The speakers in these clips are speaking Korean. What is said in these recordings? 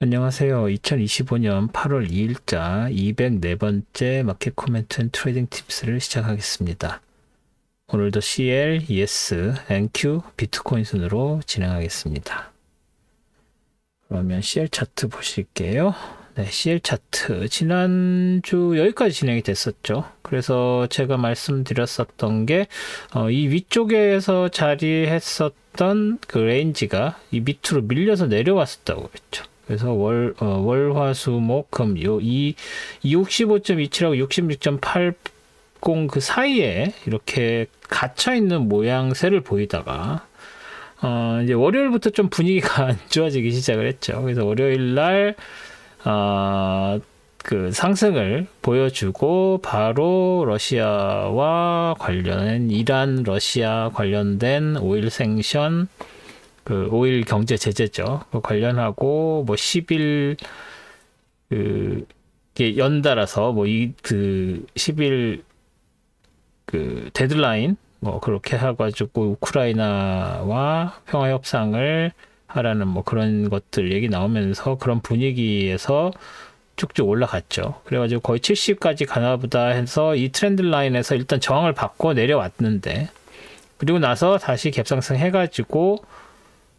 안녕하세요. 2025년 8월 2일자 204번째 마켓 코멘트 앤 트레이딩 팁스를 시작하겠습니다. 오늘도 CL, ES, NQ, 비트코인 순으로 진행하겠습니다. 그러면 CL 차트 보실게요. 네, CL 차트 지난주 여기까지 진행이 됐었죠. 그래서 제가 말씀드렸었던 게 이 위쪽에서 자리했었던 그 레인지가 이 밑으로 밀려서 내려왔었다고 했죠. 그래서 월, 화, 수, 목, 금, 이 65.27하고 66.80 그 사이에 이렇게 갇혀있는 모양새를 보이다가, 이제 월요일부터 좀 분위기가 안 좋아지기 시작을 했죠. 그래서 월요일 날, 그 상승을 보여주고, 바로 러시아와 관련된, 이란, 러시아 관련된 오일 생션, 그 오일 경제 제재죠. 그 관련하고 뭐 10일 그 연달아서 뭐 그 10일 그 데드라인 뭐 그렇게 해가지고 우크라이나와 평화 협상을 하라는 뭐 그런 것들 얘기 나오면서 그런 분위기에서 쭉쭉 올라갔죠. 그래가지고 거의 70까지 가나보다 해서 이 트렌드 라인에서 일단 저항을 받고 내려왔는데, 그리고 나서 다시 갭상승 해가지고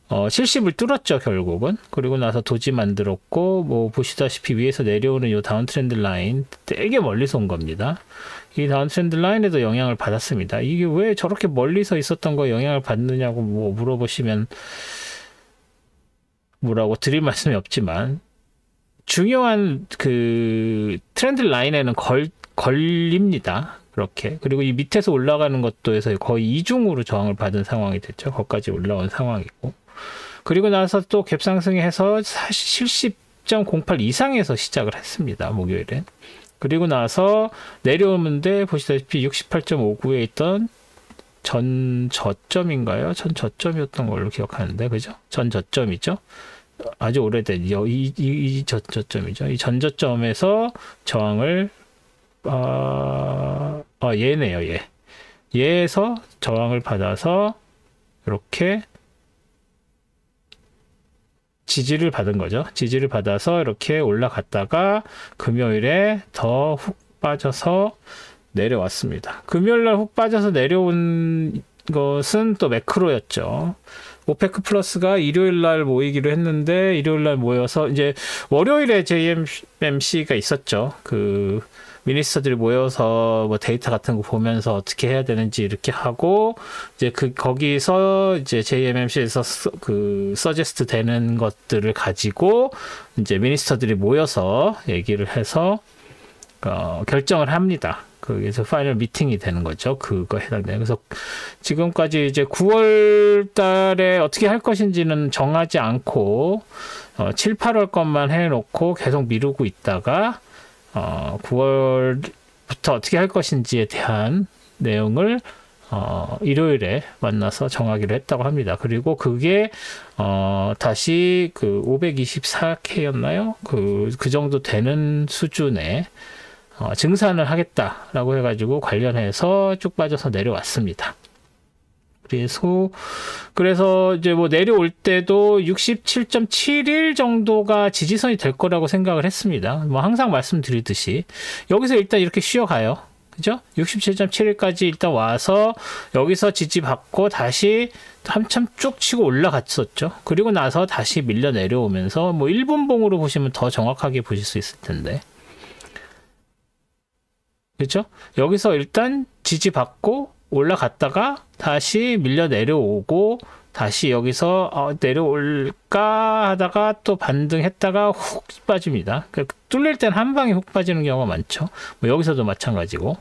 70을 뚫었죠, 결국은. 그리고 나서 도지 만들었고, 뭐, 보시다시피 위에서 내려오는 이 다운 트렌드 라인 되게 멀리서 온 겁니다. 이 다운 트렌드 라인에도 영향을 받았습니다. 이게 왜 저렇게 멀리서 있었던 거 영향을 받느냐고 뭐 물어보시면 뭐라고 드릴 말씀이 없지만, 중요한 그 트렌드 라인에는 걸립니다. 그렇게. 그리고 이 밑에서 올라가는 것도 해서 거의 이중으로 저항을 받은 상황이 됐죠. 거기까지 올라온 상황이고. 그리고 나서 또 갭상승해서 사실 70.08 이상에서 시작을 했습니다. 목요일엔. 그리고 나서 내려오는데 보시다시피 68.59에 있던 전 저점인가요? 전 저점이었던 걸로 기억하는데, 그죠? 전 저점이죠. 아주 오래된 이 저점이죠. 이 전 저점에서 저항을 얘네요, 얘. 얘에서 저항을 받아서 이렇게 지지를 받은 거죠. 지지를 받아서 이렇게 올라갔다가 금요일에 더 훅 빠져서 내려왔습니다. 금요일날 훅 빠져서 내려온 것은 또 매크로였죠. 오페크 플러스가 일요일날 모이기로 했는데, 일요일날 모여서 이제 월요일에 JMC가 있었죠. 그 미니스터들이 모여서 뭐 데이터 같은 거 보면서 어떻게 해야 되는지 이렇게 하고, 이제 거기서 이제 JMMC에서 그 서제스트 되는 것들을 가지고 이제 미니스터들이 모여서 얘기를 해서 결정을 합니다. 그래서 파이널 미팅이 되는 거죠. 그거 해당돼요. 그래서 지금까지 이제 9월 달에 어떻게 할 것인지는 정하지 않고 7, 8월 것만 해놓고 계속 미루고 있다가 9월부터 어떻게 할 것인지에 대한 내용을 일요일에 만나서 정하기로 했다고 합니다. 그리고 그게 다시 그 524K였나요? 그 정도 되는 수준의 증산을 하겠다라고 해가지고 관련해서 쭉 빠져서 내려왔습니다. 그래서 이제 뭐 내려올 때도 67.71 정도가 지지선이 될 거라고 생각을 했습니다. 뭐 항상 말씀드리듯이 여기서 일단 이렇게 쉬어가요. 그죠? 67.71까지 일단 와서 여기서 지지받고 다시 한참 쭉 치고 올라갔었죠. 그리고 나서 다시 밀려 내려오면서 뭐 1분봉으로 보시면 더 정확하게 보실 수 있을 텐데. 그렇죠? 여기서 일단 지지받고 올라갔다가 다시 밀려 내려오고, 다시 여기서 내려올까 하다가 또 반등했다가 훅 빠집니다. 뚫릴 땐 한 방에 훅 빠지는 경우가 많죠. 뭐 여기서도 마찬가지고.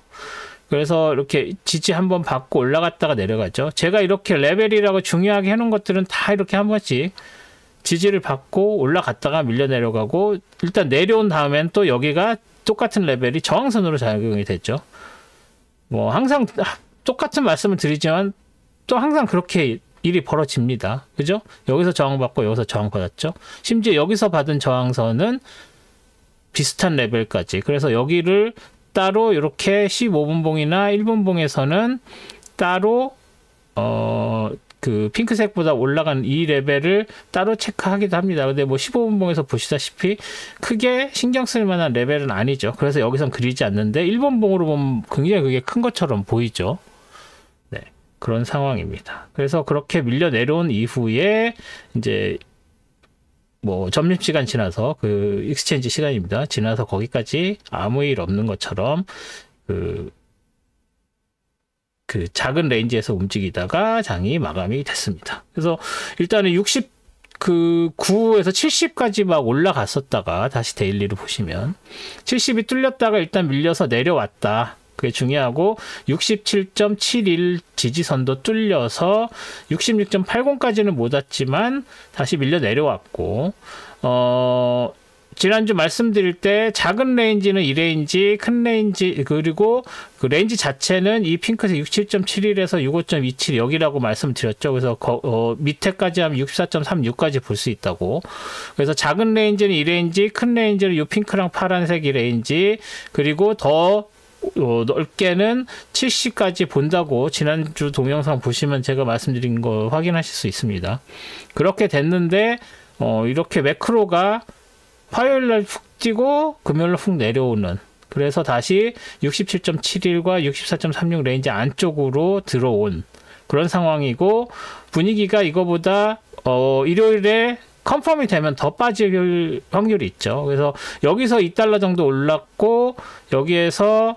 그래서 이렇게 지지 한번 받고 올라갔다가 내려가죠. 제가 이렇게 레벨이라고 중요하게 해놓은 것들은 다 이렇게 한 번씩 지지를 받고 올라갔다가 밀려 내려가고, 일단 내려온 다음엔 또 여기가 똑같은 레벨이 저항선으로 작용이 됐죠. 뭐 항상 똑같은 말씀을 드리지만 또 항상 그렇게 일이 벌어집니다. 그죠? 여기서 저항받고 여기서 저항받았죠. 심지어 여기서 받은 저항선은 비슷한 레벨까지. 그래서 여기를 따로 이렇게 15분봉이나 1분봉에서는 따로 그 핑크색보다 올라간 이 레벨을 따로 체크하기도 합니다. 근데 뭐 15분봉에서 보시다시피 크게 신경 쓸 만한 레벨은 아니죠. 그래서 여기선 그리지 않는데 1번봉으로 보면 굉장히 그게 큰 것처럼 보이죠. 네, 그런 상황입니다. 그래서 그렇게 밀려 내려온 이후에 이제 뭐 점심시간 지나서 그 익스체인지 시간입니다. 지나서 거기까지 아무 일 없는 것처럼 그 작은 레인지에서 움직이다가 장이 마감이 됐습니다. 그래서 일단은 9에서 70까지 막 올라갔었다가 다시 데일리를 보시면 70이 뚫렸다가 일단 밀려서 내려왔다. 그게 중요하고 67.71 지지선도 뚫려서 66.80까지는 못 왔지만 다시 밀려 내려왔고 지난주 말씀드릴 때 작은 레인지는 이 레인지, 큰 레인지, 그리고 그 레인지 자체는 이 핑크색 67.71에서 65.27 여기라고 말씀드렸죠. 그래서 밑에까지 하면 64.36까지 볼 수 있다고. 그래서 작은 레인지는 이 레인지, 큰 레인지는 이 핑크랑 파란색 이 레인지, 그리고 더 넓게는 70까지 본다고 지난주 동영상 보시면 제가 말씀드린 거 확인하실 수 있습니다. 그렇게 됐는데 이렇게 매크로가 화요일날 훅 뛰고 금요일날 훅 내려오는, 그래서 다시 67.71과 64.36 레인지 안쪽으로 들어온 그런 상황이고, 분위기가 이거보다 일요일에 컨펌이 되면 더 빠질 확률이 있죠. 그래서 여기서 2달러 정도 올랐고 여기에서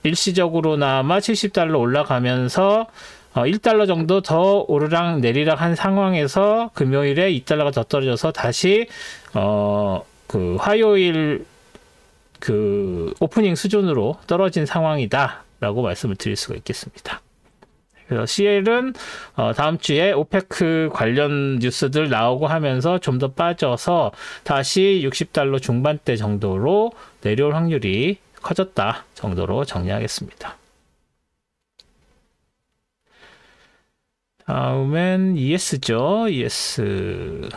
일시적으로나마 70달러 올라가면서 1달러 정도 더 오르락 내리락 한 상황에서 금요일에 2달러가 더 떨어져서 다시 그 화요일 그 오프닝 수준으로 떨어진 상황이다 라고 말씀을 드릴 수가 있겠습니다. 그래서 CL은 다음 주에 오페크 관련 뉴스들 나오고 하면서 좀 더 빠져서 다시 60달러 중반대 정도로 내려올 확률이 커졌다 정도로 정리하겠습니다. 다음엔 ES죠. ES.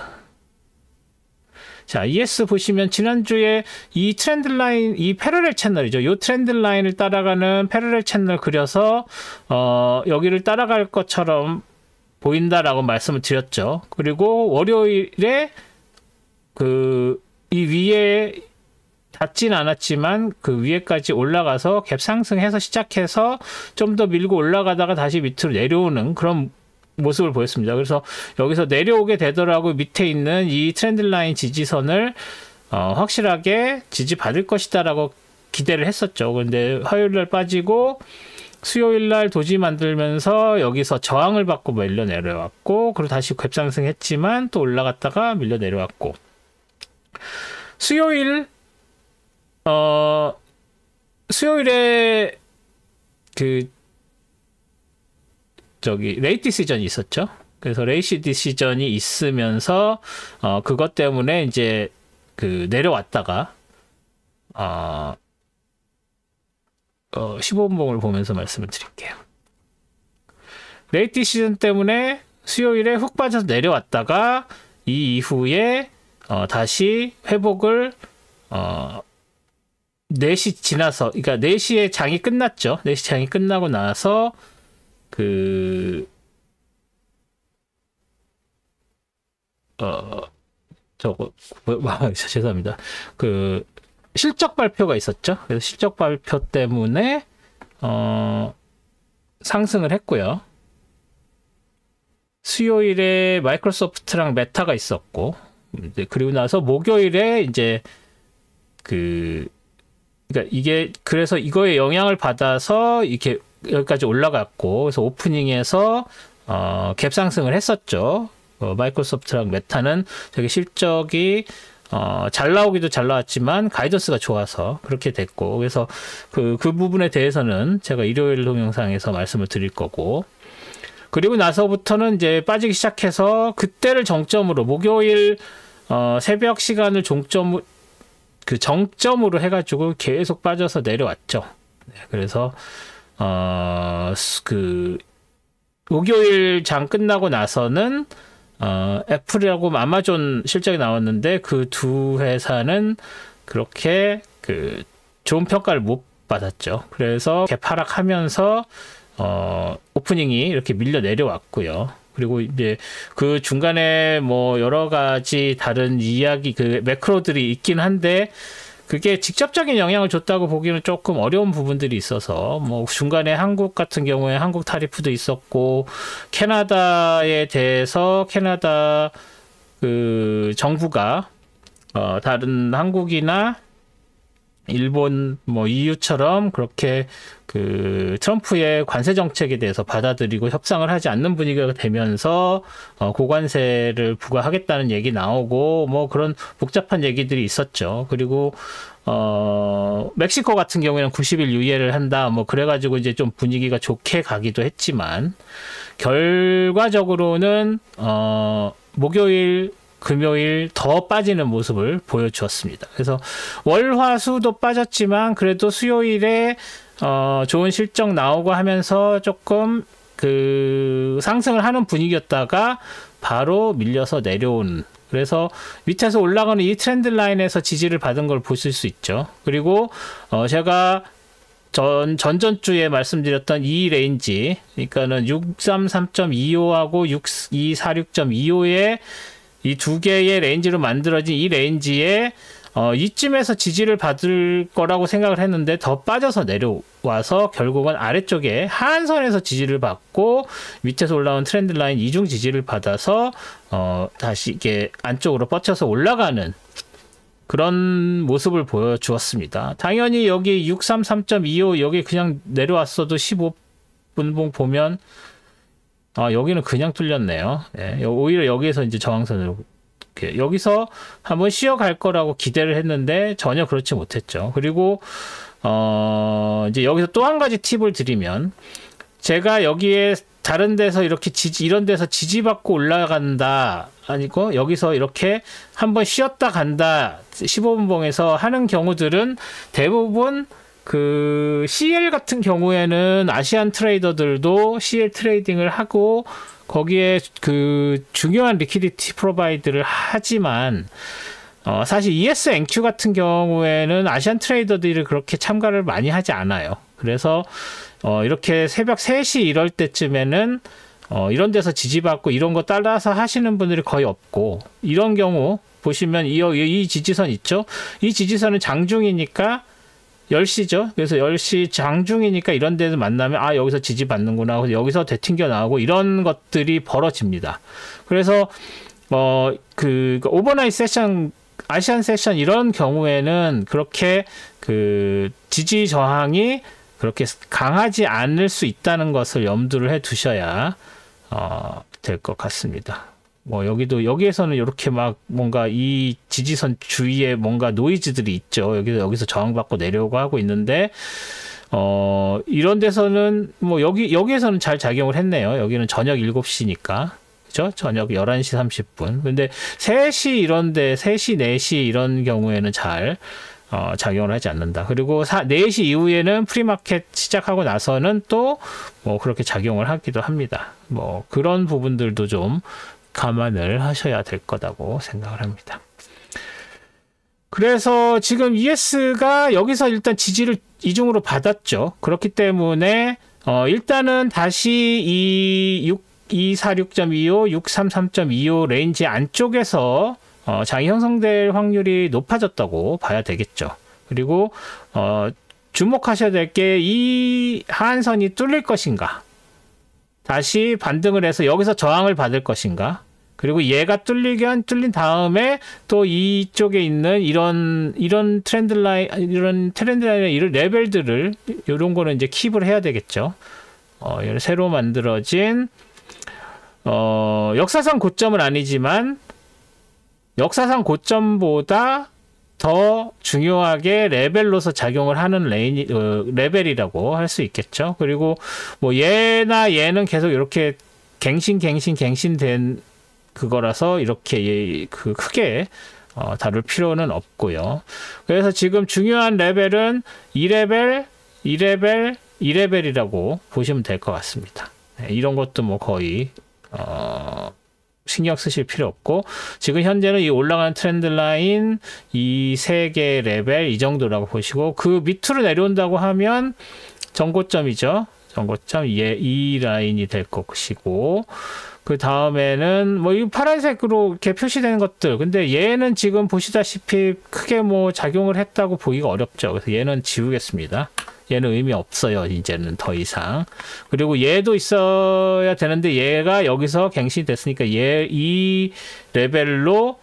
자, ES 보시면 지난주에 이 트렌드 라인, 이 패러렐 채널이죠. 이 트렌드 라인을 따라가는 패러렐 채널 그려서 여기를 따라갈 것처럼 보인다라고 말씀을 드렸죠. 그리고 월요일에 이 위에 닿진 않았지만 그 위에까지 올라가서 갭 상승해서 시작해서 좀 더 밀고 올라가다가 다시 밑으로 내려오는 그런 모습을 보였습니다. 그래서 여기서 내려오게 되더라고 밑에 있는 이 트렌드 라인 지지선을 확실하게 지지받을 것이다라고 기대를 했었죠. 그런데 화요일날 빠지고 수요일날 도지 만들면서 여기서 저항을 받고 밀려 내려왔고, 그리고 다시 갭상승했지만 또 올라갔다가 밀려 내려왔고, 수요일에 레이트 디시전이 있었죠. 그래서 레이시 디시전이 있으면서 그것 때문에 이제 내려왔다가 15분봉을 보면서 말씀을 드릴게요. 레이트 디시전 때문에 수요일에 훅 빠져서 내려왔다가 이 이후에 다시 회복을 4시 지나서, 그러니까 4시에 장이 끝났죠. 4시 장이 끝나고 나서 죄송합니다. 실적 발표가 있었죠. 그래서 실적 발표 때문에 상승을 했고요. 수요일에 마이크로소프트랑 메타가 있었고, 그리고 나서 목요일에 이제 그러니까 이게 그래서 이거에 영향을 받아서 이렇게 여기까지 올라갔고, 그래서 오프닝에서 갭 상승을 했었죠. 마이크로소프트랑 메타는 되게 실적이 잘 나오기도 잘 나왔지만 가이던스가 좋아서 그렇게 됐고, 그래서 그 부분에 대해서는 제가 일요일 동영상에서 말씀을 드릴 거고, 그리고 나서부터는 이제 빠지기 시작해서 그때를 정점으로 목요일 새벽 시간을 정점으로 해가지고 계속 빠져서 내려왔죠. 네, 그래서 목요일 장 끝나고 나서는 애플하고 아마존 실적이 나왔는데 그 두 회사는 그렇게 좋은 평가를 못 받았죠. 그래서 갭 하락하면서 오프닝이 이렇게 밀려 내려왔고요. 그리고 이제 그 중간에 뭐 여러 가지 다른 이야기 그 매크로들이 있긴 한데 그게 직접적인 영향을 줬다고 보기는 조금 어려운 부분들이 있어서 뭐 중간에 한국 같은 경우에 한국 타리프도 있었고 캐나다에 대해서 캐나다 그 정부가 다른 한국이나 일본 뭐 EU처럼 그렇게 그 트럼프의 관세 정책에 대해서 받아들이고 협상을 하지 않는 분위기가 되면서 고관세를 부과하겠다는 얘기 나오고 뭐 그런 복잡한 얘기들이 있었죠. 그리고 멕시코 같은 경우에는 90일 유예를 한다. 뭐 그래가지고 이제 좀 분위기가 좋게 가기도 했지만 결과적으로는 목요일 금요일 더 빠지는 모습을 보여주었습니다. 그래서 월화수도 빠졌지만 그래도 수요일에 좋은 실적 나오고 하면서 조금 그 상승을 하는 분위기였다가 바로 밀려서 내려온, 그래서 밑에서 올라가는 이 트렌드 라인에서 지지를 받은 걸 보실 수 있죠. 그리고 제가 전전주에 말씀드렸던 이 레인지, 그러니까는 633.25하고 6246.25의 이 두 개의 레인지로 만들어진 이 레인지에 이쯤에서 지지를 받을 거라고 생각을 했는데 더 빠져서 내려와서 결국은 아래쪽에 하한선에서 지지를 받고 밑에서 올라온 트렌드 라인 이중 지지를 받아서 다시 이게 안쪽으로 뻗쳐서 올라가는 그런 모습을 보여주었습니다. 당연히 여기 633.25 여기 그냥 내려왔어도 15분봉 보면 여기는 그냥 뚫렸네요. 네, 오히려 여기에서 이제 저항선으로 여기서 한번 쉬어갈 거라고 기대를 했는데 전혀 그렇지 못했죠. 그리고 이제 여기서 또 한 가지 팁을 드리면, 제가 여기에 다른 데서 이렇게 이런 데서 지지받고 올라간다 아니고 여기서 이렇게 한번 쉬었다 간다 15분봉에서 하는 경우들은 대부분 그 CL 같은 경우에는 아시안 트레이더들도 CL 트레이딩을 하고 거기에 그 중요한 리퀴디티 프로바이드를 하지만 사실 ESNQ 같은 경우에는 아시안 트레이더들이 그렇게 참가를 많이 하지 않아요. 그래서 이렇게 새벽 3시 이럴 때쯤에는 이런 데서 지지받고 이런 거 따라서 하시는 분들이 거의 없고, 이런 경우 보시면 이 지지선 있죠? 이 지지선은 장중이니까 10시죠. 그래서 10시 장중이니까 이런 데서 만나면 여기서 지지받는구나. 그래서 여기서 되튕겨 나오고 이런 것들이 벌어집니다. 그래서 그 오버나잇 세션, 아시안 세션 이런 경우에는 그렇게 그 지지 저항이 그렇게 강하지 않을 수 있다는 것을 염두를 해 두셔야 될 것 같습니다. 뭐 여기에서는 이렇게 막 뭔가 이 지지선 주위에 뭔가 노이즈들이 있죠. 여기서 저항받고 내려오고 하고 있는데 이런 데서는 뭐 여기에서는 잘 작용을 했네요. 여기는 저녁 7시니까. 그죠? 저녁 11시 30분. 근데 3시 이런데 3시, 4시 이런 경우에는 잘 작용을 하지 않는다. 그리고 4시 이후에는 프리마켓 시작하고 나서는 또 뭐 그렇게 작용을 하기도 합니다. 뭐 그런 부분들도 좀 감안을 하셔야 될 거라고 생각을 합니다. 그래서 지금 ES가 여기서 일단 지지를 이중으로 받았죠. 그렇기 때문에 일단은 다시 이 246.25, 633.25 레인지 안쪽에서 장이 형성될 확률이 높아졌다고 봐야 되겠죠. 그리고 주목하셔야 될 게 이 하한선이 뚫릴 것인가, 다시 반등을 해서 여기서 저항을 받을 것인가, 그리고 얘가 뚫린 다음에 또 이쪽에 있는 이런 트렌드 라인, 이런 레벨들을, 이런 거는 이제 킵을 해야 되겠죠. 새로 만들어진 역사상 고점은 아니지만 역사상 고점보다 더 중요하게 레벨로서 작용을 하는 레벨이라고 할 수 있겠죠. 그리고 뭐 얘는 계속 이렇게 갱신된 그거라서 이렇게 크게 다룰 필요는 없고요. 그래서 지금 중요한 레벨은 2레벨, 2레벨, 2레벨이라고 보시면 될 것 같습니다. 네, 이런 것도 뭐 거의 신경 쓰실 필요 없고, 지금 현재는 이 올라가는 트렌드 라인 이 세 개 레벨 이 정도라고 보시고, 그 밑으로 내려온다고 하면 정고점이죠. 정고점 이 라인이 될 것이고, 그 다음에는 뭐 이 파란색으로 이렇게 표시되는 것들. 근데 얘는 지금 보시다시피 크게 뭐 작용을 했다고 보기가 어렵죠. 그래서 얘는 지우겠습니다. 얘는 의미 없어요. 이제는 더 이상. 그리고 얘도 있어야 되는데 얘가 여기서 갱신이 됐으니까 이 레벨로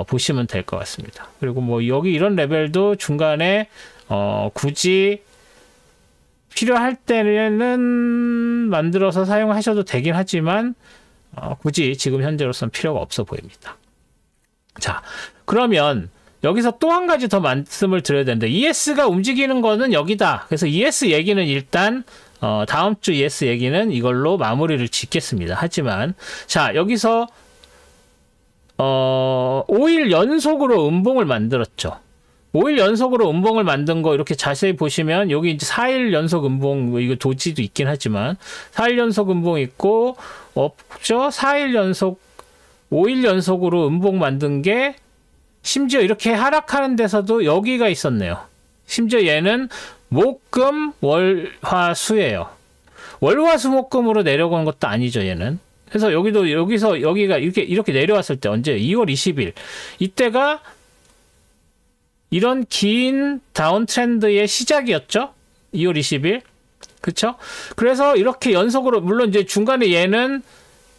보시면 될 것 같습니다. 그리고 뭐 여기 이런 레벨도 중간에 굳이 필요할 때는 만들어서 사용하셔도 되긴 하지만 굳이 지금 현재로서는 필요가 없어 보입니다. 자, 그러면 여기서 또 한 가지 더 말씀을 드려야 되는데 ES가 움직이는 거는 여기다. 그래서 ES 얘기는 일단 다음 주 ES 얘기는 이걸로 마무리를 짓겠습니다. 하지만 자, 여기서 5일 연속으로 음봉을 만들었죠. 5일 연속으로 음봉을 만든 거 이렇게 자세히 보시면 여기 이제 4일 연속 음봉, 뭐 이거 도지도 있긴 하지만 4일 연속 음봉 있고 없죠. 4일 연속, 5일 연속으로 음봉 만든 게 심지어 이렇게 하락하는 데서도 여기가 있었네요. 심지어 얘는 목금 월화수예요. 월화수목금으로 내려오는 것도 아니죠, 얘는. 그래서 여기서 여기가 이렇게 내려왔을 때 언제? 2월 20일. 이때가 이런 긴 다운 트렌드의 시작이었죠. 2월 20일. 그쵸? 그래서 이렇게 연속으로, 물론 이제 중간에 얘는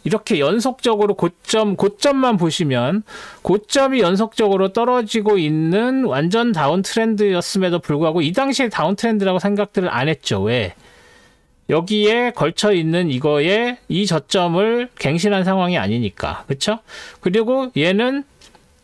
이렇게 연속적으로 고점만 보시면 고점이 연속적으로 떨어지고 있는 완전 다운 트렌드였음에도 불구하고 이 당시에 다운 트렌드라고 생각들을 안 했죠. 왜? 여기에 걸쳐 있는 이거에 이 저점을 갱신한 상황이 아니니까. 그쵸? 그리고 얘는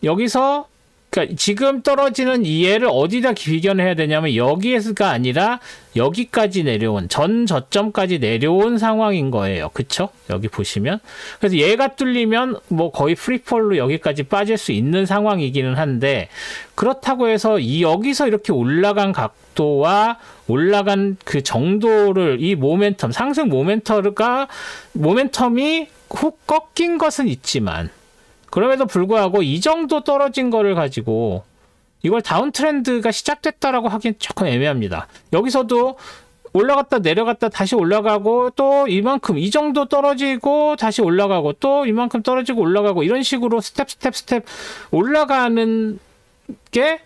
여기서 그러니까 지금 떨어지는 이 얘를 어디다 비견해야 되냐면 여기에서가 아니라 여기까지 내려온 전 저점까지 내려온 상황인 거예요. 그쵸? 여기 보시면. 그래서 얘가 뚫리면 뭐 거의 프리폴로 여기까지 빠질 수 있는 상황이기는 한데 그렇다고 해서 여기서 이렇게 올라간 각도와 올라간 그 정도를 이 모멘텀, 상승 모멘텀이 훅 꺾인 것은 있지만 그럼에도 불구하고 이 정도 떨어진 거를 가지고 이걸 다운 트렌드가 시작됐다라고 하기엔 조금 애매합니다. 여기서도 올라갔다 내려갔다 다시 올라가고 또 이만큼 이 정도 떨어지고 다시 올라가고 또 이만큼 떨어지고 올라가고 이런 식으로 스텝 올라가는 게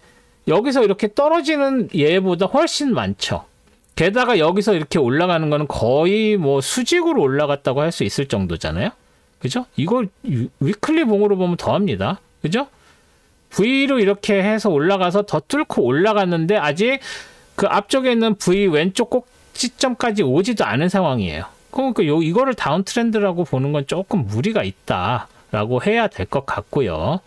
여기서 이렇게 떨어지는 얘보다 훨씬 많죠. 게다가 여기서 이렇게 올라가는 거는 거의 뭐 수직으로 올라갔다고 할 수 있을 정도잖아요. 그죠? 이걸 위클리 봉으로 보면 더합니다. 그죠? V로 이렇게 해서 올라가서 더 뚫고 올라갔는데 아직 그 앞쪽에 있는 V 왼쪽 꼭지점까지 오지도 않은 상황이에요. 그러니까 이거를 다운 트렌드라고 보는 건 조금 무리가 있다라고 해야 될 것 같고요.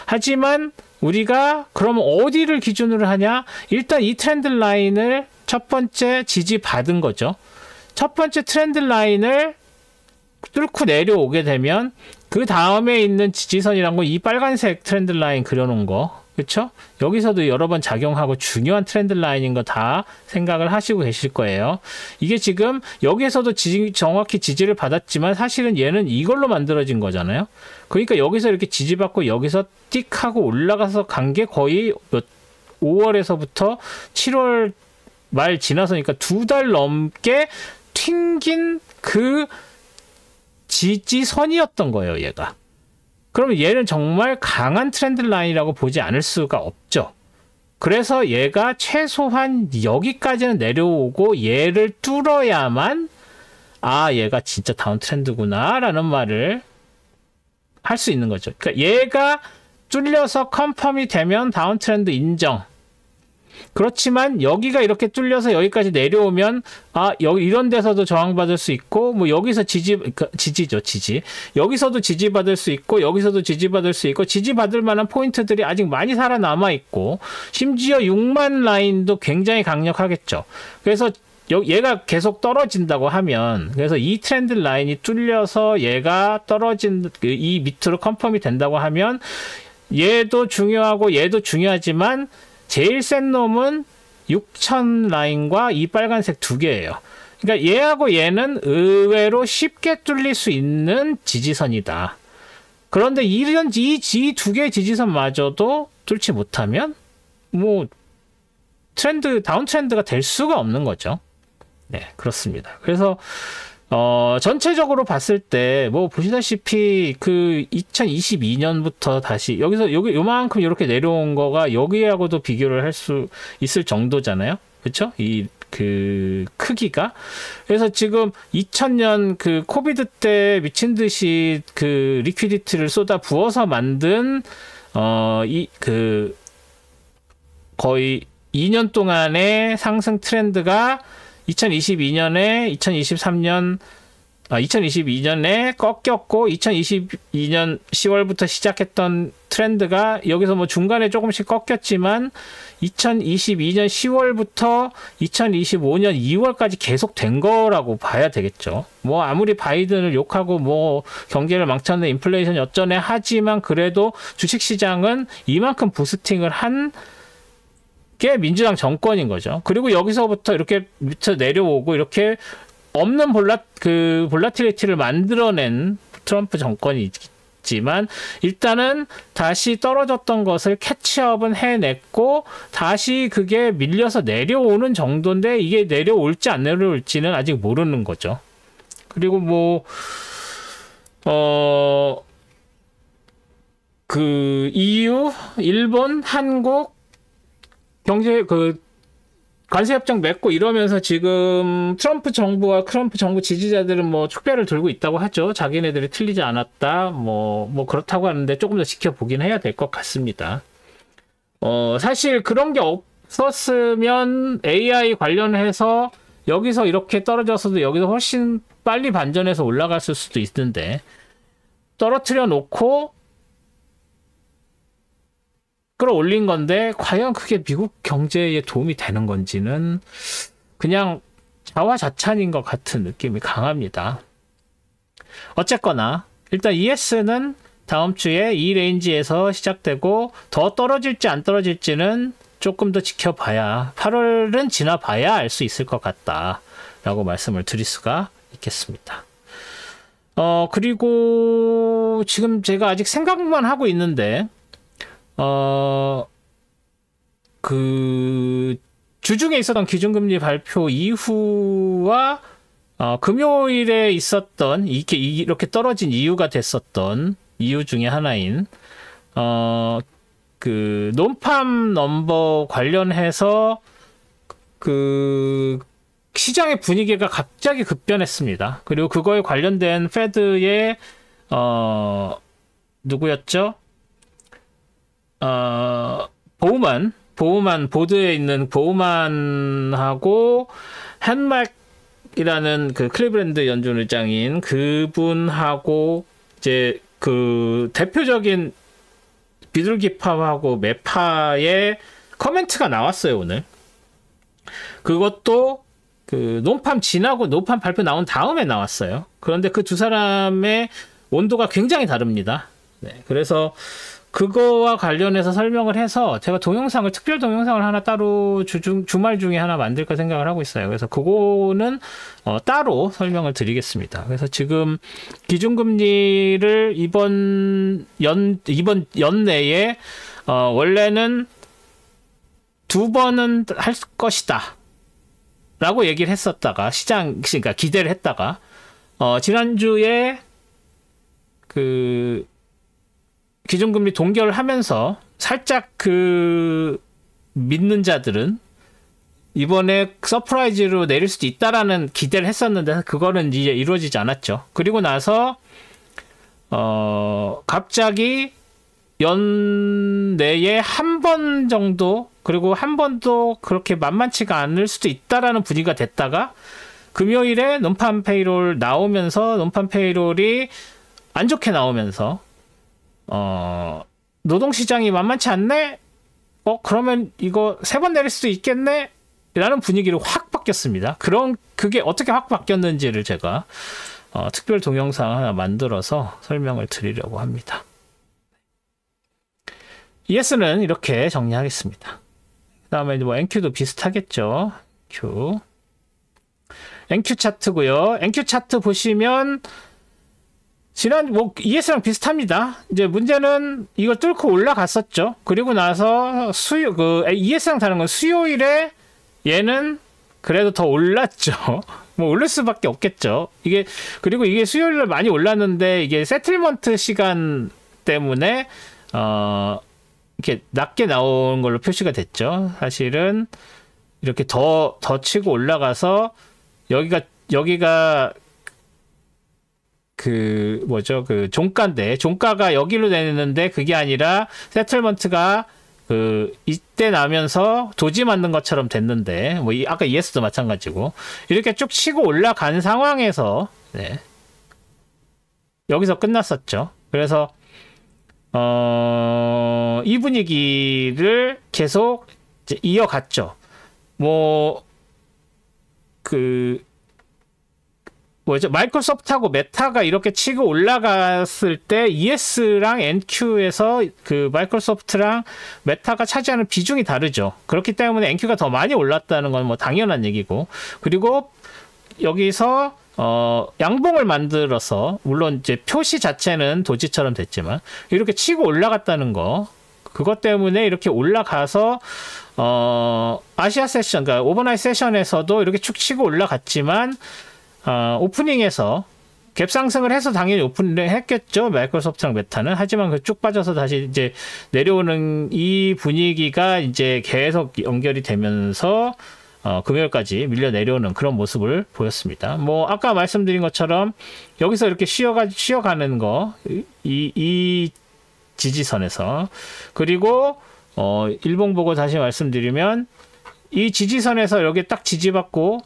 하지만 우리가 그러면 어디를 기준으로 하냐? 일단 이 트렌드 라인을 첫 번째 지지받은 거죠. 첫 번째 트렌드 라인을 뚫고 내려오게 되면 그 다음에 있는 지지선이란 건 이 빨간색 트렌드 라인 그려놓은 거 그쵸? 여기서도 여러 번 작용하고 중요한 트렌드 라인인 거 다 생각을 하시고 계실 거예요. 이게 지금 여기에서도 정확히 지지를 받았지만 사실은 얘는 이걸로 만들어진 거잖아요. 그러니까 여기서 이렇게 지지받고 여기서 띡 하고 올라가서 간 게 거의 5월에서부터 7월 말 지나서니까 2달 넘게 튕긴 그 지지선이었던 거예요, 얘가. 그러면 얘는 정말 강한 트렌드 라인이라고 보지 않을 수가 없죠. 그래서 얘가 최소한 여기까지는 내려오고 얘를 뚫어야만 얘가 진짜 다운 트렌드구나 라는 말을 할 수 있는 거죠. 그러니까 얘가 뚫려서 컨펌이 되면 다운 트렌드 인정. 그렇지만 여기가 이렇게 뚫려서 여기까지 내려오면 여기 이런 데서도 저항받을 수 있고 뭐 여기서 지지죠. 여기서도 지지받을 수 있고 여기서도 지지받을 수 있고 지지받을 만한 포인트들이 아직 많이 살아남아 있고 심지어 6만 라인도 굉장히 강력하겠죠. 그래서 얘가 계속 떨어진다고 하면 그래서 이 트렌드 라인이 뚫려서 얘가 떨어진 이 밑으로 컨펌이 된다고 하면 얘도 중요하고 얘도 중요하지만 제일 센 놈은 6000 라인과 이 빨간색 두 개예요. 그러니까 얘하고 얘는 의외로 쉽게 뚫릴 수 있는 지지선이다. 그런데 이 두 개의 지지선마저도 뚫지 못하면 뭐 다운 트렌드가 될 수가 없는 거죠. 네, 그렇습니다. 그래서 전체적으로 봤을 때, 뭐, 보시다시피, 그, 2022년부터 다시, 여기서, 요만큼 이렇게 내려온 거가 여기하고도 비교를 할 수 있을 정도잖아요? 그쵸? 그, 크기가. 그래서 지금 2000년 그, 코비드 때 미친 듯이 그, 리퀴디티를 쏟아 부어서 만든, 거의 2년 동안의 상승 트렌드가 2022년에 꺾였고 2022년 10월부터 시작했던 트렌드가 여기서 뭐 중간에 조금씩 꺾였지만 2022년 10월부터 2025년 2월까지 계속 된 거라고 봐야 되겠죠. 뭐 아무리 바이든을 욕하고 뭐 경제를 망쳤네 인플레이션 어쩌네 하지만 그래도 주식시장은 이만큼 부스팅을 한 게 민주당 정권인 거죠. 그리고 여기서부터 이렇게 밑에 내려오고 이렇게 없는 볼라틸리티를 만들어낸 트럼프 정권이 있지만 일단은 다시 떨어졌던 것을 캐치업은 해냈고 다시 그게 밀려서 내려오는 정도인데 이게 내려올지 안 내려올지는 아직 모르는 거죠. 그리고 뭐 그 EU, 일본, 한국 경제 관세협정 맺고 이러면서 지금 트럼프 정부와 트럼프 정부 지지자들은 뭐 축배를 들고 있다고 하죠. 자기네들이 틀리지 않았다. 뭐 그렇다고 하는데 조금 더 지켜보긴 해야 될 것 같습니다. 사실 그런 게 없었으면 AI 관련해서 여기서 이렇게 떨어져서도 여기서 훨씬 빨리 반전해서 올라갔을 수도 있는데 떨어뜨려 놓고 끌어올린 건데 과연 그게 미국 경제에 도움이 되는 건지는 그냥 자화자찬인 것 같은 느낌이 강합니다. 어쨌거나 일단 ES는 다음 주에 이 레인지에서 시작되고 더 떨어질지 안 떨어질지는 조금 더 지켜봐야 8월은 지나봐야 알 수 있을 것 같다 라고 말씀을 드릴 수가 있겠습니다. 그리고 지금 제가 아직 생각만 하고 있는데 그 주중에 있었던 기준금리 발표 이후와 금요일에 있었던 이렇게 떨어진 이유가 됐었던 이유 중에 하나인 그 논팜 넘버 관련해서 그 시장의 분위기가 갑자기 급변했습니다. 그리고 그거에 관련된 페드의 누구였죠? 보우만 보드에 있는 보우만하고 헨맥이라는 그 클리브랜드 연준 의장인 그분하고 이제 그 대표적인 비둘기파하고 매파의 커멘트가 나왔어요 오늘. 그것도 그 논팜 지나고 논팜 발표 나온 다음에 나왔어요. 그런데 그 두 사람의 온도가 굉장히 다릅니다. 네, 그래서 그거와 관련해서 설명을 해서 제가 특별 동영상을 하나 따로 주말 중에 하나 만들까 생각을 하고 있어요. 그래서 그거는 따로 설명을 드리겠습니다. 그래서 지금 기준금리를 이번 연내에 원래는 2번은 할 것이다 라고 얘기를 했었다가 그러니까 기대를 했다가 지난주에 그 기준금리 동결을 하면서 살짝 그 믿는 자들은 이번에 서프라이즈로 내릴 수도 있다라는 기대를 했었는데 그거는 이제 이루어지지 않았죠. 그리고 나서 갑자기 연내에 한 번 정도 그리고 한 번도 그렇게 만만치가 않을 수도 있다라는 분위기가 됐다가 금요일에 논팜 페이롤 나오면서 논팜 페이롤이 안 좋게 나오면서 노동시장이 만만치 않네? 그러면 이거 3번 내릴 수도 있겠네? 라는 분위기로 확 바뀌었습니다. 그게 어떻게 확 바뀌었는지를 제가 특별 동영상 하나 만들어서 설명을 드리려고 합니다. ES는 이렇게 정리하겠습니다. 그 다음에 뭐 NQ도 비슷하겠죠. NQ 차트고요. NQ 차트 보시면 ES랑 비슷합니다. 이제 문제는 이거 뚫고 올라갔었죠. 그리고 나서 ES랑 다른 건 수요일에 얘는 그래도 더 올랐죠. 뭐 오를 수밖에 없겠죠. 이게 그리고 이게 수요일날 많이 올랐는데 이게 세틀먼트 시간 때문에 이렇게 낮게 나온 걸로 표시가 됐죠. 사실은 이렇게 더 치고 올라가서 여기가 그 뭐죠? 그 종가인데 종가가 여기로 되는데 그게 아니라 세틀먼트가 그 이때 나면서 도지 맞는 것처럼 됐는데 뭐 아까 ES도 마찬가지고 이렇게 쭉 치고 올라간 상황에서 네. 여기서 끝났었죠. 그래서 이 분위기를 계속 이제 이어갔죠. 뭐 뭐죠? 마이크로소프트하고 메타가 이렇게 치고 올라갔을 때 ES랑 NQ에서 그 마이크로소프트랑 메타가 차지하는 비중이 다르죠. 그렇기 때문에 NQ가 더 많이 올랐다는 건 뭐 당연한 얘기고, 그리고 여기서 양봉을 만들어서 물론 이제 표시 자체는 도지처럼 됐지만 이렇게 치고 올라갔다는 거, 그것 때문에 이렇게 올라가서 아시아 세션, 그러니까 오버나이트 세션에서도 이렇게 축 치고 올라갔지만 오프닝에서 갭 상승을 해서 당연히 오픈을 했겠죠. 마이크로소프트랑 메타는. 하지만 그 쭉 빠져서 다시 이제 내려오는 이 분위기가 이제 계속 연결이 되면서 금요일까지 밀려 내려오는 그런 모습을 보였습니다. 뭐 아까 말씀드린 것처럼 여기서 이렇게 쉬어가는 거, 이 지지선에서, 그리고 일봉 보고 다시 말씀드리면 이 지지선에서 여기 딱 지지받고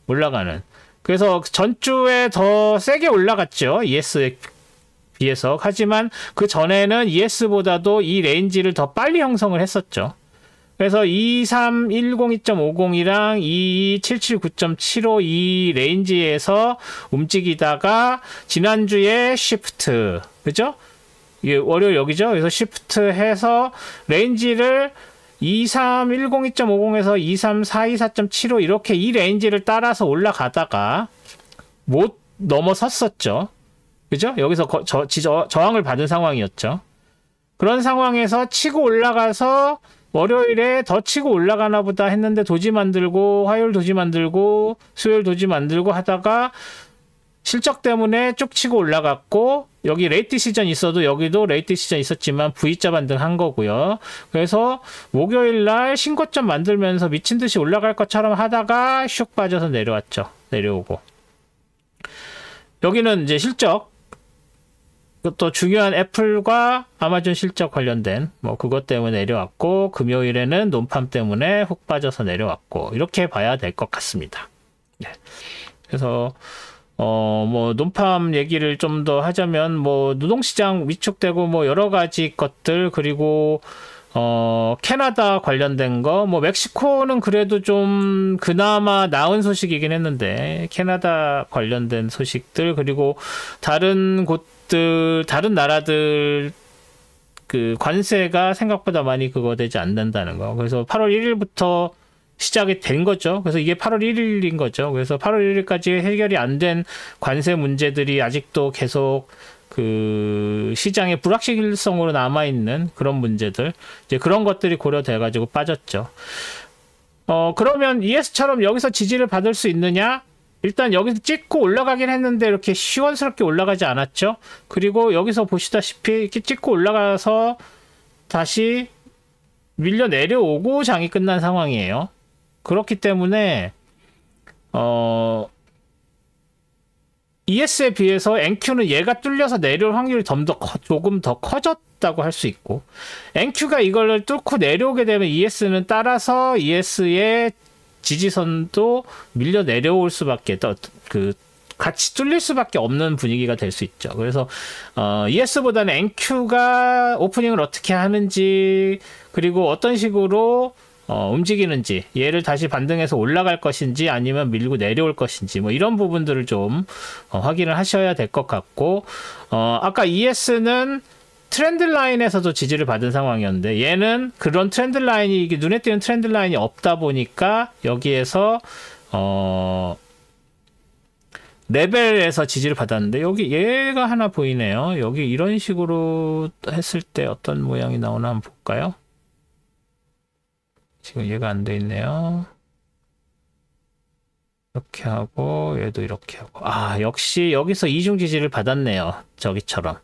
올라가는, 그래서 전주에 더 세게 올라갔죠. ES에 비해서. 하지만 그 전에는 ES보다도 이 레인지를 더 빨리 형성을 했었죠. 그래서 23102.50이랑 27797.75 이 레인지에서 움직이다가 지난주에 쉬프트, 그죠? 이게 월요일 여기죠? 그래서 쉬프트 해서 레인지를 23102.50에서 23424.75 이렇게 이 레인지를 따라서 올라가다가 못 넘어섰었죠. 그죠? 여기서 저항을 받은 상황이었죠. 그런 상황에서 치고 올라가서 월요일에 더 치고 올라가나 보다 했는데 도지 만들고, 화요일 도지 만들고, 수요일 도지 만들고 하다가 실적 때문에 쭉 치고 올라갔고, 여기 레이트 시전 있어도 여기도 레이트 시전 있었지만 V자 반등한 거고요. 그래서 목요일 날 신고점 만들면서 미친 듯이 올라갈 것처럼 하다가 슉 빠져서 내려왔죠. 내려오고. 여기는 이제 실적, 또 중요한 애플과 아마존 실적 관련된 뭐 그것 때문에 내려왔고, 금요일에는 논팜 때문에 훅 빠져서 내려왔고, 이렇게 봐야 될 것 같습니다. 네. 그래서 뭐 논팜 얘기를 좀 더 하자면 뭐 노동시장 위축되고 뭐 여러 가지 것들, 그리고 캐나다 관련된 거, 뭐 멕시코는 그래도 좀 그나마 나은 소식이긴 했는데 캐나다 관련된 소식들, 그리고 다른 곳들, 다른 나라들 그 관세가 생각보다 많이 그거 되지 않는다는 거. 그래서 8월 1일부터 시작이 된 거죠. 그래서 이게 8월 1일인 거죠. 그래서 8월 1일까지 해결이 안 된 관세 문제들이 아직도 계속 그 시장의 불확실성으로 남아있는 그런 문제들, 이제 그런 것들이 고려돼가지고 빠졌죠. 그러면 ES처럼 여기서 지지를 받을 수 있느냐? 일단 여기서 찍고 올라가긴 했는데 이렇게 시원스럽게 올라가지 않았죠. 그리고 여기서 보시다시피 이렇게 찍고 올라가서 다시 밀려 내려오고 장이 끝난 상황이에요. 그렇기 때문에 ES에 비해서 NQ는 얘가 뚫려서 내려올 확률이 조금 더 커졌다고 할 수 있고, NQ가 이걸 뚫고 내려오게 되면 ES는 따라서 ES의 지지선도 밀려 내려올 수밖에, 같이 뚫릴 수밖에 없는 분위기가 될 수 있죠. 그래서 ES보다는 NQ가 오프닝을 어떻게 하는지, 그리고 어떤 식으로 움직이는지, 얘를 다시 반등해서 올라갈 것인지 아니면 밀고 내려올 것인지, 뭐 이런 부분들을 좀 확인을 하셔야 될 것 같고, 아까 ES는 트렌드 라인에서도 지지를 받은 상황이었는데 얘는 그런 트렌드 라인이, 이게 눈에 띄는 트렌드 라인이 없다 보니까 여기에서 레벨에서 지지를 받았는데, 여기 얘가 하나 보이네요. 여기 이런 식으로 했을 때 어떤 모양이 나오나 한번 볼까요? 지금 얘가 안 돼 있네요. 이렇게 하고 얘도 이렇게 하고 역시 여기서 이중 지지를 받았네요. 저기처럼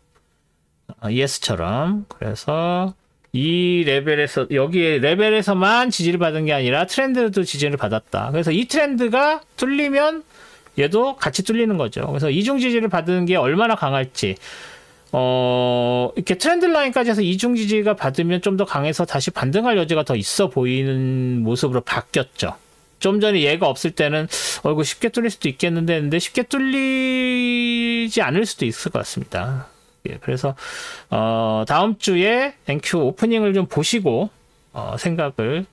ES처럼. 그래서 이 레벨에서 여기에 레벨에서만 지지를 받은 게 아니라 트렌드도 지지를 받았다. 그래서 이 트렌드가 뚫리면 얘도 같이 뚫리는 거죠. 그래서 이중 지지를 받은 게 얼마나 강할지 이렇게 트렌드 라인까지 해서 이중 지지가 받으면 좀 더 강해서 다시 반등할 여지가 더 있어 보이는 모습으로 바뀌었죠. 좀 전에 얘가 없을 때는 이거 쉽게 뚫릴 수도 있겠는데 했는데 쉽게 뚫리지 않을 수도 있을 것 같습니다. 예, 그래서 다음 주에 NQ 오프닝을 좀 보시고 생각을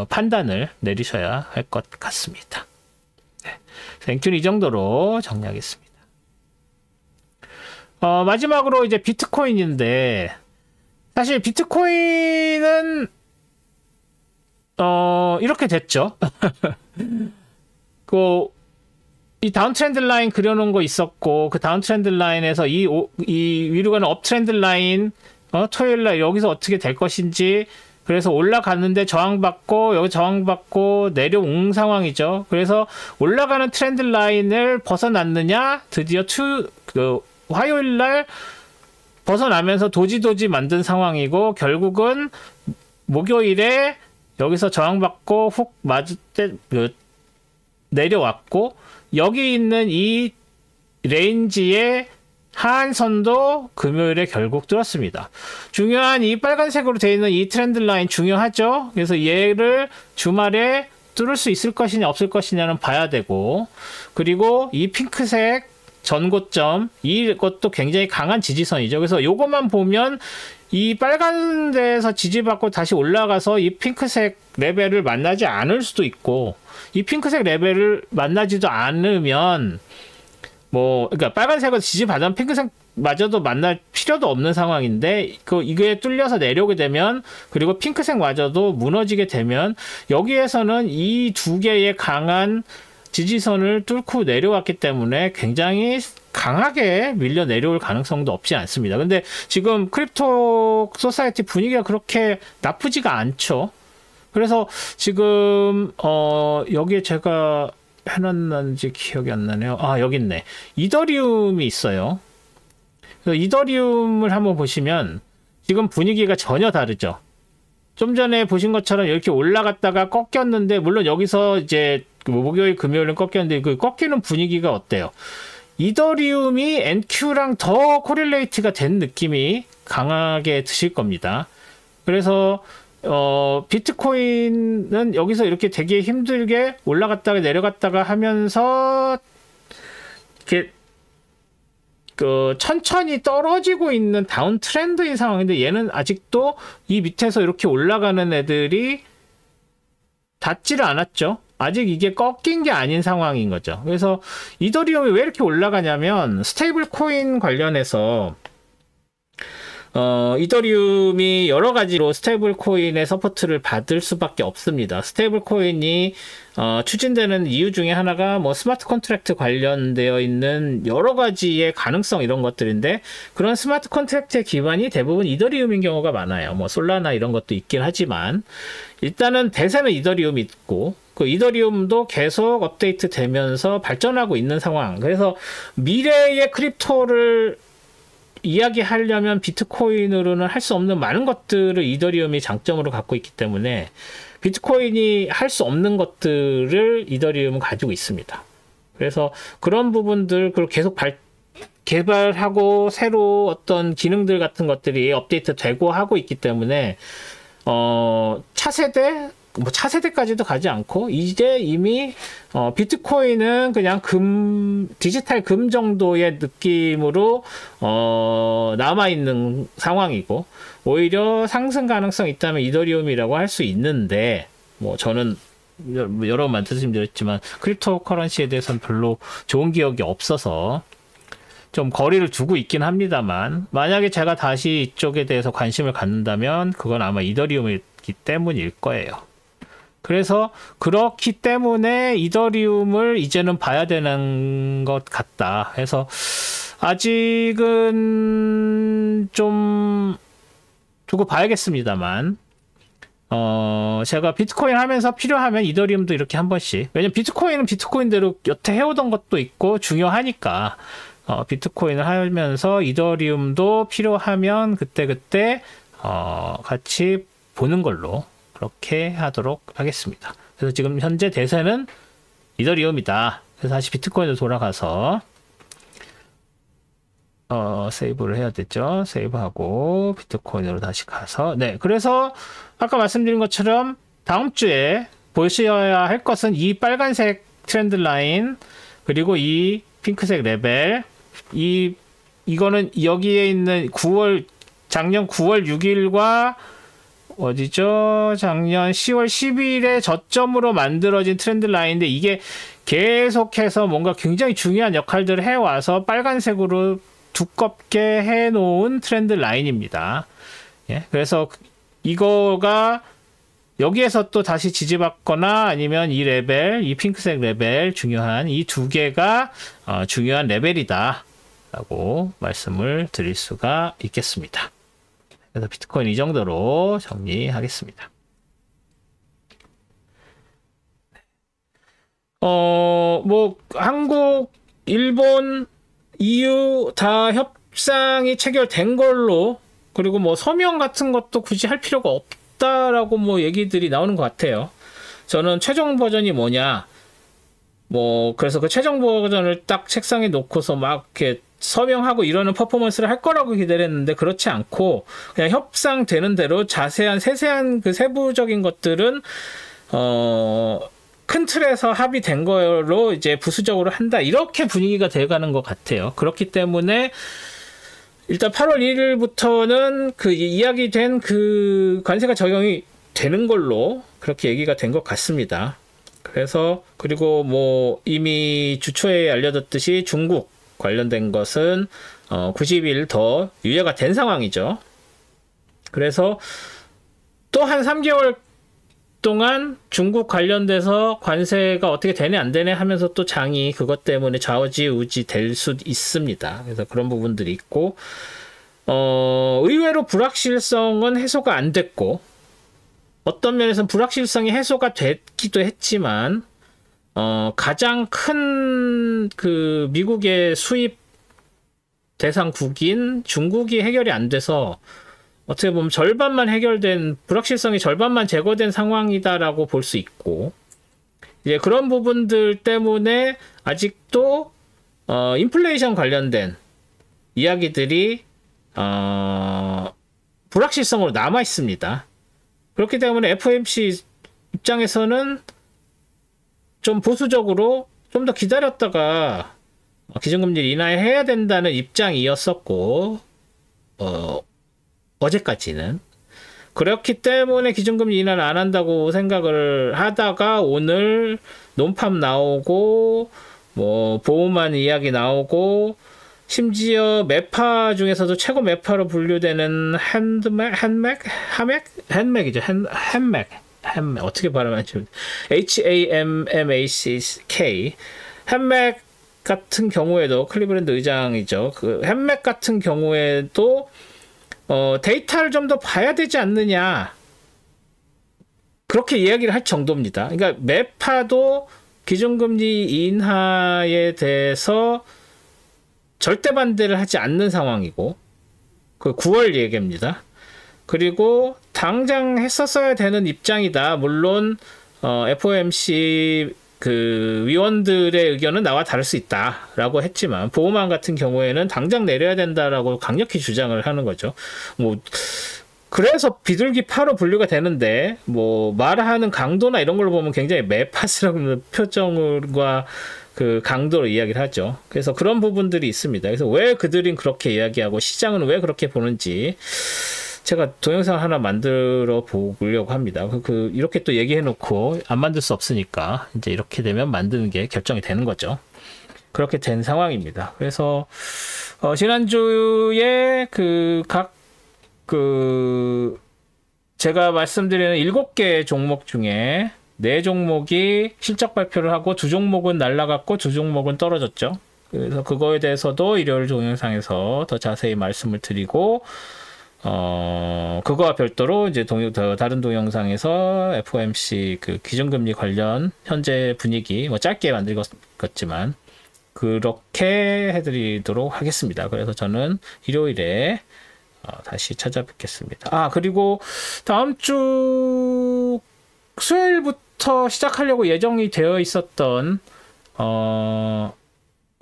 판단을 내리셔야 할 것 같습니다. 네, NQ는 이 정도로 정리하겠습니다. 마지막으로 이제 비트코인인데 사실 비트코인은 이렇게 됐죠. 이 다운 트렌드 라인 그려놓은 거 있었고, 그 다운 트렌드 라인에서 이 위로 가는 업 트렌드 라인, 토요일 날 여기서 어떻게 될 것인지, 그래서 올라갔는데 저항받고, 여기 저항받고 내려온 상황이죠. 그래서 올라가는 트렌드 라인을 벗어났느냐, 드디어 화요일 날 벗어나면서 도지도지 만든 상황이고, 결국은 목요일에 여기서 저항받고 훅 맞을 때 내려왔고, 여기 있는 이 레인지의 하한선도 금요일에 결국 뚫었습니다. 중요한 이 빨간색으로 되어 있는 이 트렌드 라인 중요하죠. 그래서 얘를 주말에 뚫을 수 있을 것이냐 없을 것이냐는 봐야 되고, 그리고 이 핑크색 전고점 이것도 굉장히 강한 지지선이죠. 그래서 요것만 보면 이 빨간 데에서 지지받고 다시 올라가서 이 핑크색 레벨을 만나지 않을 수도 있고, 이 핑크색 레벨을 만나지도 않으면 그러니까 빨간색을 지지받으면 핑크색마저도 만날 필요도 없는 상황인데, 이게 뚫려서 내려오게 되면, 그리고 핑크색마저도 무너지게 되면, 여기에서는 이 두 개의 강한 지지선을 뚫고 내려왔기 때문에 굉장히 강하게 밀려 내려올 가능성도 없지 않습니다. 근데 지금 크립토 소사이티 분위기가 그렇게 나쁘지가 않죠. 그래서 지금 여기에 제가 해놨는지 기억이 안 나네요. 여기 있네. 이더리움이 있어요. 그래서 이더리움을 한번 보시면 지금 분위기가 전혀 다르죠. 좀 전에 보신 것처럼 이렇게 올라갔다가 꺾였는데, 물론 여기서 이제 목요일 금요일은 꺾였는데 그 꺾이는 분위기가 어때요? 이더리움이 NQ랑 더 코릴레이트가 된 느낌이 강하게 드실 겁니다. 그래서 비트코인은 여기서 이렇게 되게 힘들게 올라갔다가 내려갔다가 하면서 이렇게 천천히 떨어지고 있는 다운 트렌드인 상황인데, 얘는 아직도 이 밑에서 이렇게 올라가는 애들이 닿지를 않았죠. 아직 이게 꺾인 게 아닌 상황인 거죠. 그래서 이더리움이 왜 이렇게 올라가냐면, 스테이블 코인 관련해서 이더리움이 여러 가지로 스테이블 코인의 서포트를 받을 수밖에 없습니다. 스테이블 코인이 추진되는 이유 중에 하나가 스마트 컨트랙트 관련되어 있는 여러 가지의 가능성, 이런 것들인데, 그런 스마트 컨트랙트의 기반이 대부분 이더리움인 경우가 많아요. 솔라나 이런 것도 있긴 하지만, 일단은 대세는 이더리움이 있고, 그 이더리움도 계속 업데이트 되면서 발전하고 있는 상황. 그래서 미래의 크립토를 이야기하려면 비트코인으로는 할 수 없는 많은 것들을 이더리움이 장점으로 갖고 있기 때문에, 비트코인이 할 수 없는 것들을 이더리움은 가지고 있습니다. 그래서 그런 부분들, 그리고 계속 개발하고 새로 어떤 기능들 같은 것들이 업데이트 되고 하고 있기 때문에, 차세대까지도 가지 않고, 이제 이미 비트코인은 그냥 디지털 금 정도의 느낌으로 남아있는 상황이고, 오히려 상승 가능성이 있다면 이더리움이라고 할 수 있는데, 저는 여러 번 말씀드렸지만 크립토 커런시에 대해서는 별로 좋은 기억이 없어서 좀 거리를 두고 있긴 합니다만, 만약에 제가 다시 이쪽에 대해서 관심을 갖는다면 그건 아마 이더리움이기 때문일 거예요. 그래서 그렇기 때문에 이더리움을 이제는 봐야 되는 것 같다 해서, 아직은 좀 두고 봐야겠습니다만, 제가 비트코인 하면서 필요하면 이더리움도 이렇게 한 번씩. 왜냐면 비트코인은 비트코인대로 여태 해오던 것도 있고 중요하니까, 비트코인을 하면서 이더리움도 필요하면 그때그때, 같이 보는 걸로 그렇게 하도록 하겠습니다. 그래서 지금 현재 대세는 이더리움이다. 그래서 다시 비트코인으로 돌아가서, 세이브를 해야 되죠. 세이브하고 비트코인으로 다시 가서. 네. 그래서 아까 말씀드린 것처럼 다음 주에 보셔야 할 것은 이 빨간색 트렌드 라인, 그리고 이 핑크색 레벨, 이거는 여기에 있는 작년 9월 6일과 어디죠? 작년 10월 10일에 저점으로 만들어진 트렌드 라인인데, 이게 계속해서 뭔가 굉장히 중요한 역할들을 해와서 빨간색으로 두껍게 해놓은 트렌드 라인입니다. 예, 그래서 이거가 여기에서 또 다시 지지받거나 아니면 이 레벨, 이 핑크색 레벨, 중요한 이 두 개가 중요한 레벨이다 라고 말씀을 드릴 수가 있겠습니다. 그래서 비트코인 이 정도로 정리하겠습니다. 뭐 한국, 일본, EU 다 협상이 체결된 걸로, 그리고 뭐 서명 같은 것도 굳이 할 필요가 없다라고 뭐 얘기들이 나오는 것 같아요. 저는 최종 버전이 뭐냐, 뭐 그래서 그 최종 버전을 딱 책상에 놓고서 막 이렇게 서명하고 이러는 퍼포먼스를 할 거라고 기대를 했는데, 그렇지 않고 그냥 협상되는 대로 자세한 세세한 그 세부적인 것들은 큰 틀에서 합의된 거로 이제 부수적으로 한다, 이렇게 분위기가 돼가는 것 같아요. 그렇기 때문에 일단 8월 1일부터는 그 이야기된 그 관세가 적용이 되는 걸로 그렇게 얘기가 된 것 같습니다. 그래서 그리고 뭐 이미 주초에 알려졌듯이 중국 관련된 것은 90일 더 유예가 된 상황이죠. 그래서 또 한 3개월 동안 중국 관련돼서 관세가 어떻게 되네 안 되네 하면서 또 장이 그것 때문에 좌우지 될 수 있습니다. 그래서 그런 부분들이 있고, 의외로 불확실성은 해소가 안 됐고, 어떤 면에서는 불확실성이 해소가 됐기도 했지만, 가장 큰 그 미국의 수입 대상국인 중국이 해결이 안 돼서 어떻게 보면 절반만 해결된, 불확실성이 절반만 제거된 상황이다라고 볼 수 있고, 이제 그런 부분들 때문에 아직도 인플레이션 관련된 이야기들이 불확실성으로 남아 있습니다. 그렇기 때문에 FOMC 입장에서는 좀 보수적으로 좀 더 기다렸다가 기준금리를 인하해야 된다는 입장이었었고, 어제까지는. 그렇기 때문에 기준금리 인하를 안 한다고 생각을 하다가 오늘 논팝 나오고, 뭐 보호만 이야기 나오고, 심지어 매파 중에서도 최고 매파로 분류되는 핸맥이죠. 핸맥 어떻게 발음하지? HAMMACK 핸맥 같은 경우에도, 클리브랜드 의장이죠. 그 핸맥 같은 경우에도 데이터를 좀 더 봐야 되지 않느냐, 그렇게 이야기를 할 정도입니다. 그러니까 매파도 기준금리 인하에 대해서 절대 반대를 하지 않는 상황이고, 그 9월 얘기입니다. 그리고 당장 했었어야 되는 입장이다. 물론 FOMC 그 위원들의 의견은 나와 다를 수 있다라고 했지만, 보호만 같은 경우에는 당장 내려야 된다라고 강력히 주장을 하는 거죠. 뭐 그래서 비둘기파로 분류가 되는데, 뭐 말하는 강도나 이런 걸 보면 굉장히 매파스러운 표정과 그 강도로 이야기를 하죠. 그래서 그런 부분들이 있습니다. 그래서 왜 그들은 그렇게 이야기하고 시장은 왜 그렇게 보는지 제가 동영상 하나 만들어 보려고 합니다. 이렇게 또 얘기해 놓고 안 만들 수 없으니까 이제 이렇게 되면 만드는 게 결정이 되는 거죠. 그렇게 된 상황입니다. 그래서 지난주에 제가 말씀드리는 7개 종목 중에 4종목이 실적 발표를 하고 2종목은 날라갔고 2종목은 떨어졌죠. 그래서 그거에 대해서도 일요일 동영상에서 더 자세히 말씀을 드리고, 그거와 별도로 이제 다른 동영상에서 FOMC 그 기준금리 관련 현재 분위기 뭐 짧게 만들었지만 그렇게 해드리도록 하겠습니다. 그래서 저는 일요일에 다시 찾아뵙겠습니다. 그리고 다음 주 수요일부터 시작하려고 예정이 되어 있었던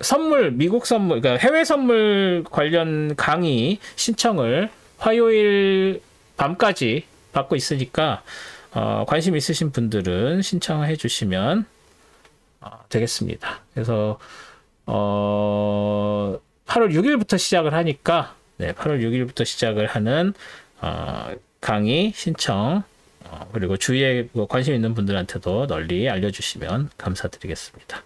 선물, 미국 선물, 그러니까 해외 선물 관련 강의 신청을 화요일 밤까지 받고 있으니까 관심 있으신 분들은 신청해 주시면 되겠습니다. 그래서 8월 6일부터 시작을 하니까 8월 6일부터 시작을 하는 강의 신청 그리고 주위에 관심 있는 분들한테도 널리 알려주시면 감사드리겠습니다.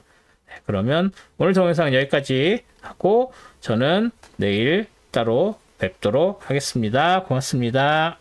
그러면 오늘 동영상 여기까지 하고 저는 내일 따로 뵙도록 하겠습니다. 고맙습니다.